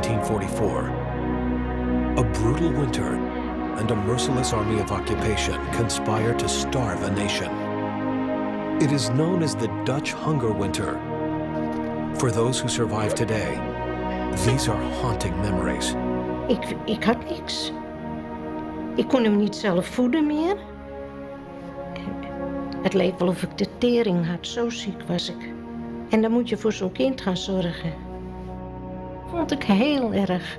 1944. A brutal winter and a merciless army of occupation conspire to starve a nation. It is known as the Dutch Hunger Winter. For those who survive today, these are haunting memories. Ik had niks. Ik kon hem niet zelf voeden meer. Het leek wel of ik de tering had, zo ziek was ik. En dan moet je voor zo'n kind gaan zorgen. Vond ik heel erg.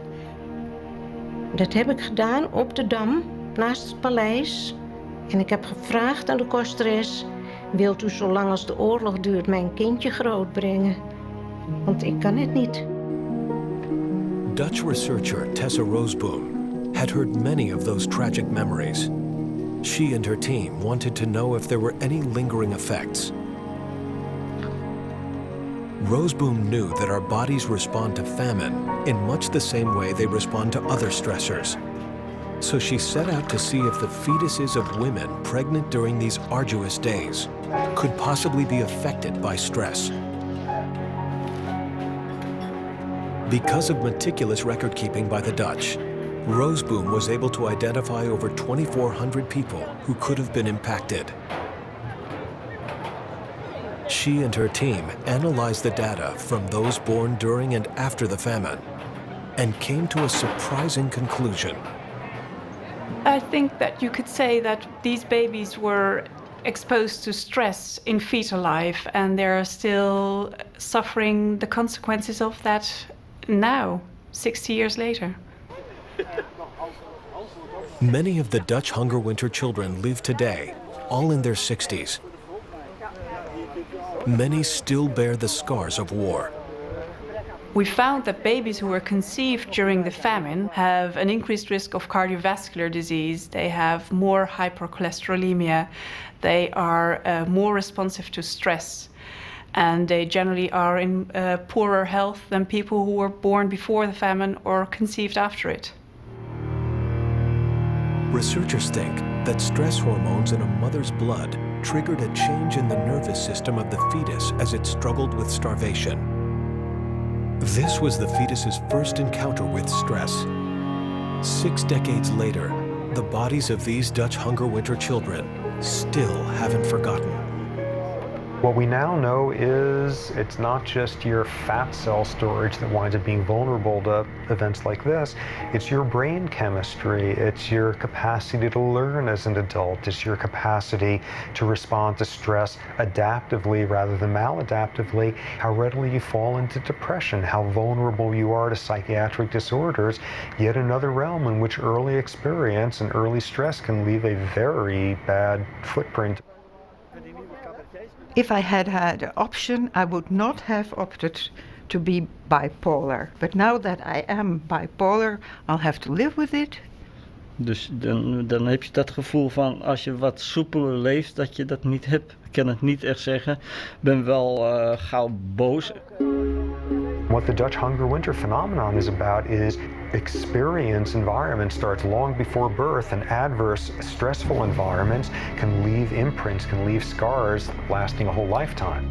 Dat heb ik gedaan op de Dam, naast het paleis. En ik heb gevraagd aan de kosteres: wilt u zolang als de oorlog duurt mijn kindje grootbrengen? Want ik kan het niet. Dutch researcher Tessa Roseboom had heard many of those tragic memories. She and her team wanted to know if there were any lingering effects. Roseboom knew that our bodies respond to famine in much the same way they respond to other stressors. So she set out to see if the fetuses of women pregnant during these arduous days could possibly be affected by stress. Because of meticulous record-keeping by the Dutch, Roseboom was able to identify over 2,400 people who could have been impacted. She and her team analyzed the data from those born during and after the famine and came to a surprising conclusion. I think that you could say that these babies were exposed to stress in fetal life, and they're still suffering the consequences of that now, 60 years later. Many of the Dutch Hunger Winter children live today, all in their 60s. Many still bear the scars of war. We found that babies who were conceived during the famine have an increased risk of cardiovascular disease. They have more hypercholesterolemia. They are more responsive to stress. And they generally are in poorer health than people who were born before the famine or conceived after it. Researchers think that stress hormones in a mother's blood triggered a change in the nervous system of the fetus as it struggled with starvation. This was the fetus's first encounter with stress. 6 decades later, the bodies of these Dutch Hunger Winter children still haven't forgotten. What we now know is it's not just your fat cell storage that winds up being vulnerable to events like this. It's your brain chemistry. It's your capacity to learn as an adult. It's your capacity to respond to stress adaptively rather than maladaptively. How readily you fall into depression, how vulnerable you are to psychiatric disorders. Yet another realm in which early experience and early stress can leave a very bad footprint. If I had had the option, I would not have opted to be bipolar. But now that I am bipolar, I'll have to live with it. Dus dan heb je dat gevoel van als je wat soepeler leeft, dat je dat niet hebt. Ik kan het niet echt zeggen. Ik ben wel gauw boos. What the Dutch Hunger Winter phenomenon is about is experience environment starts long before birth, and adverse, stressful environments can leave imprints, can leave scars lasting a whole lifetime.